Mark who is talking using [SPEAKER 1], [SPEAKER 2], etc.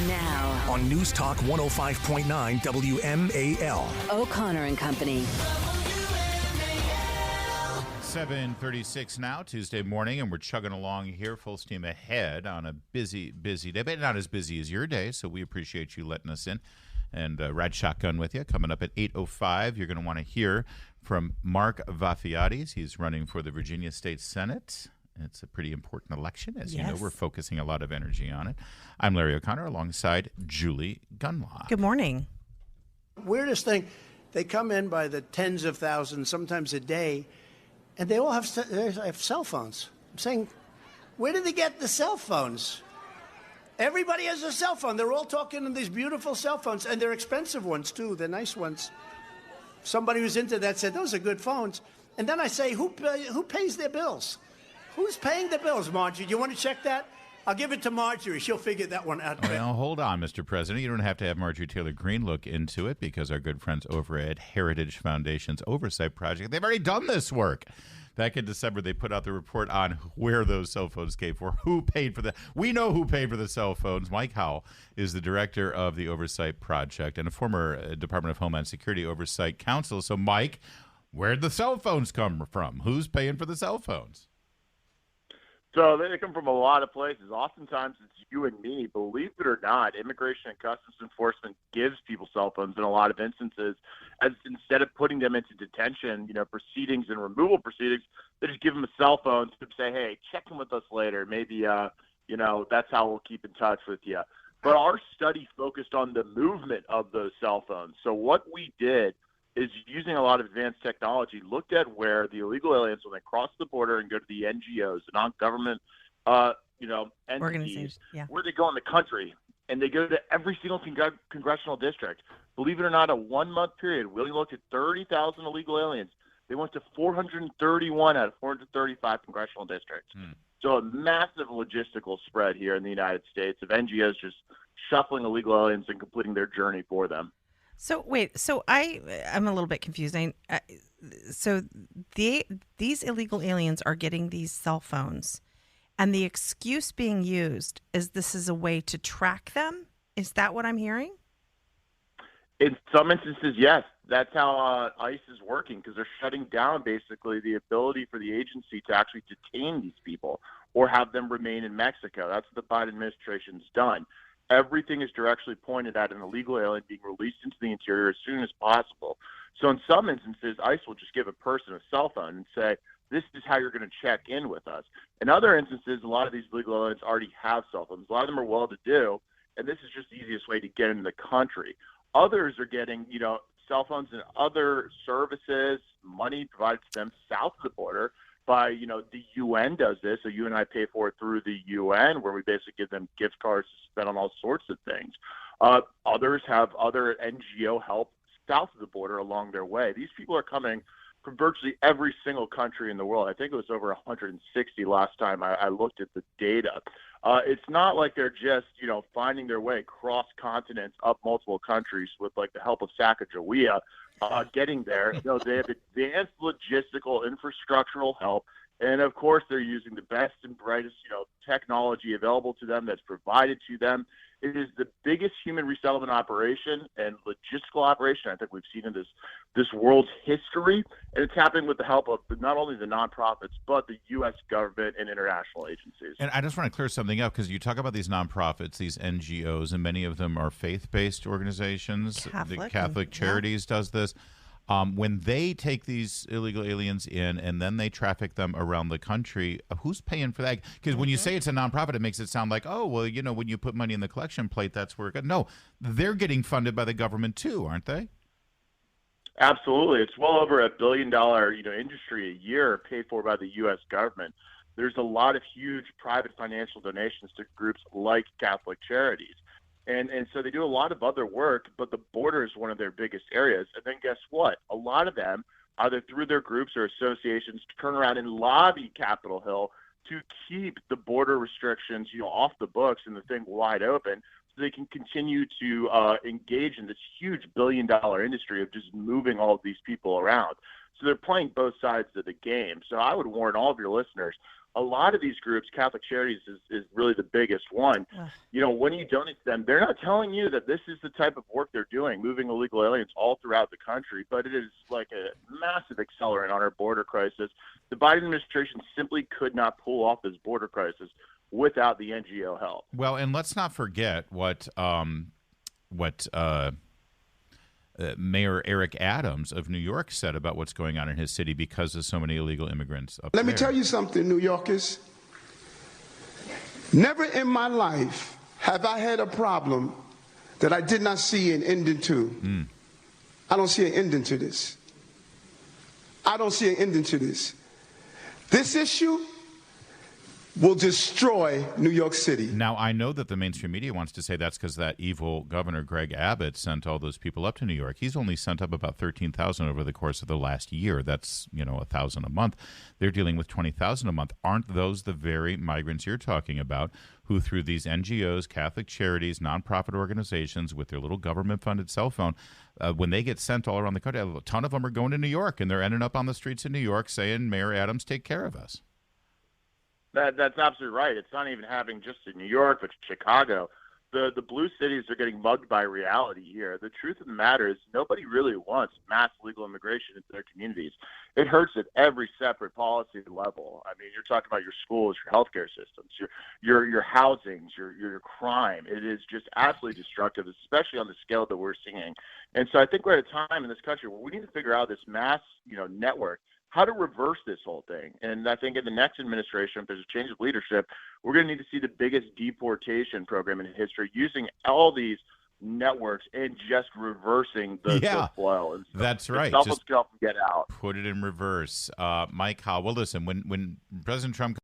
[SPEAKER 1] Now,
[SPEAKER 2] on News Talk 105.9 WMAL.
[SPEAKER 1] O'Connor and Company.
[SPEAKER 3] 7:36 now, Tuesday morning, and we're chugging along here, full steam ahead on a busy day, but not as busy as your day, so we appreciate you letting us in and ride shotgun with you. Coming up at 8:05, you're going to want to hear from Mark Vafiatis. He's running for the Virginia State Senate. It's a pretty important election. As you know, we're focusing a lot of energy on it. I'm Larry O'Connor alongside Julie Gunlaw.
[SPEAKER 4] Good morning.
[SPEAKER 5] Weirdest thing, they come in by the tens of thousands, sometimes a day, and they all have cell phones. I'm saying, where did they get the cell phones? Everybody has a cell phone. They're all talking on these beautiful cell phones, and they're expensive ones, too. They're nice ones. Somebody who's into that said, those are good phones. And then I say, who pays their bills? Who's paying the bills, Marjorie? Do you want to check that? I'll give it to Marjorie. She'll figure that one out.
[SPEAKER 3] Well, hold on, Mr. President. You don't have to have Marjorie Taylor Greene look into it because our good friends over at Heritage Foundation's Oversight Project, they've already done this work. Back in December, they put out the report on where those cell phones came from, who paid for them. We know who paid for the cell phones. Mike Howell is the director of the Oversight Project and a former Department of Homeland Security Oversight Counsel. So, Mike, where'd the cell phones come from? Who's paying for the cell phones?
[SPEAKER 6] So they come from a lot of places. Oftentimes it's you and me. Believe it or not, Immigration and Customs Enforcement gives people cell phones in a lot of instances. As instead of putting them into detention, proceedings and removal proceedings, they just give them a cell phone to say, hey, check in with us later. Maybe, that's how we'll keep in touch with you. But our study focused on the movement of those cell phones. So what we did is using a lot of advanced technology, looked at where the illegal aliens, when they cross the border and go to the NGOs, the non-government, entities, where they go in the country, and they go to every single congressional district. Believe it or not, a 1 month period, we looked at 30,000 illegal aliens. They went to 431 out of 435 congressional districts. So a massive logistical spread here in the United States of NGOs just shuffling illegal aliens and completing their journey for them.
[SPEAKER 4] So wait, I'm a little bit confused. These illegal aliens are getting these cell phones, and the excuse being used is this is a way to track them? Is that what I'm hearing?
[SPEAKER 6] In some instances, yes. That's how ICE is working, because they're shutting down basically the ability for the agency to actually detain these people or have them remain in Mexico. That's what the Biden administration's done. Everything is directly pointed at an illegal alien being released into the interior as soon as possible. So in some instances, ICE will just give a person a cell phone and say, this is how you're going to check in with us. In other instances, a lot of these illegal aliens already have cell phones. A lot of them are well-to-do, and this is just the easiest way to get into the country. Others are getting, cell phones and other services, money provided to them south of the border by, the UN does this. So you and I pay for it through the UN, where we basically give them gift cards to spend on all sorts of things. Others have other NGO help south of the border along their way. These people are coming from virtually every single country in the world. I think it was over 160 last time I looked at the data. It's not like they're just, finding their way across continents, up multiple countries with like the help of Sacagawea, getting there. They have advanced logistical infrastructural help. And of course, they're using the best and brightest, technology available to them that's provided to them. It is the biggest human resettlement operation and logistical operation I think we've seen in this world's history. And it's happening with the help of not only the nonprofits, but the U.S. government and international agencies.
[SPEAKER 3] And I just want to clear something up, because you talk about these nonprofits, these NGOs, and many of them are faith-based organizations. The Catholic Charities does this. When they take these illegal aliens in and then they traffic them around the country, who's paying for that? Because when you say it's a nonprofit, it makes it sound like, oh, well, when you put money in the collection plate, that's where it goes. No, they're getting funded by the government too, aren't they?
[SPEAKER 6] Absolutely. It's well over $1 billion, industry a year paid for by the U.S. government. There's a lot of huge private financial donations to groups like Catholic Charities. And so they do a lot of other work, but the border is one of their biggest areas. And then guess what? A lot of them, either through their groups or associations, turn around and lobby Capitol Hill to keep the border restrictions, off the books and the thing wide open, so they can continue to engage in this huge billion-dollar industry of just moving all of these people around. So they're playing both sides of the game. So I would warn all of your listeners, a lot of these groups, Catholic Charities is really the biggest one. When you donate to them, they're not telling you that this is the type of work they're doing, moving illegal aliens all throughout the country, but it is like a massive accelerant on our border crisis. The Biden administration simply could not pull off this border crisis without the NGO help.
[SPEAKER 3] Well, and let's not forget what Mayor Eric Adams of New York said about what's going on in his city because of so many illegal immigrants up
[SPEAKER 1] Let
[SPEAKER 3] there.
[SPEAKER 1] me tell you something, New Yorkers. Never in my life have I had a problem that I did not see an ending to. I don't see an ending to this. I don't see an ending to this. This issue will destroy New York City.
[SPEAKER 3] Now, I know that the mainstream media wants to say that's because that evil Governor Greg Abbott sent all those people up to New York. He's only sent up about 13,000 over the course of the last year. That's, 1,000 a month. They're dealing with 20,000 a month. Aren't those the very migrants you're talking about who, through these NGOs, Catholic Charities, nonprofit organizations with their little government-funded cell phone, when they get sent all around the country, a ton of them are going to New York, and they're ending up on the streets of New York saying, Mayor Adams, take care of us.
[SPEAKER 6] That's absolutely right. It's not even happening just in New York, but Chicago. The blue cities are getting mugged by reality here. The truth of the matter is nobody really wants mass legal immigration into their communities. It hurts at every separate policy level. I mean, you're talking about your schools, your healthcare systems, your housings, your crime. It is just absolutely destructive, especially on the scale that we're seeing. And so I think we're at a time in this country where we need to figure out this mass, network, how to reverse this whole thing. And I think in the next administration, if there's a change of leadership, we're going to need to see the biggest deportation program in history using all these networks and just reversing the flow. And so
[SPEAKER 3] that's right.
[SPEAKER 6] Just get out.
[SPEAKER 3] Put it in reverse. Mike Howell, well, listen, when President Trump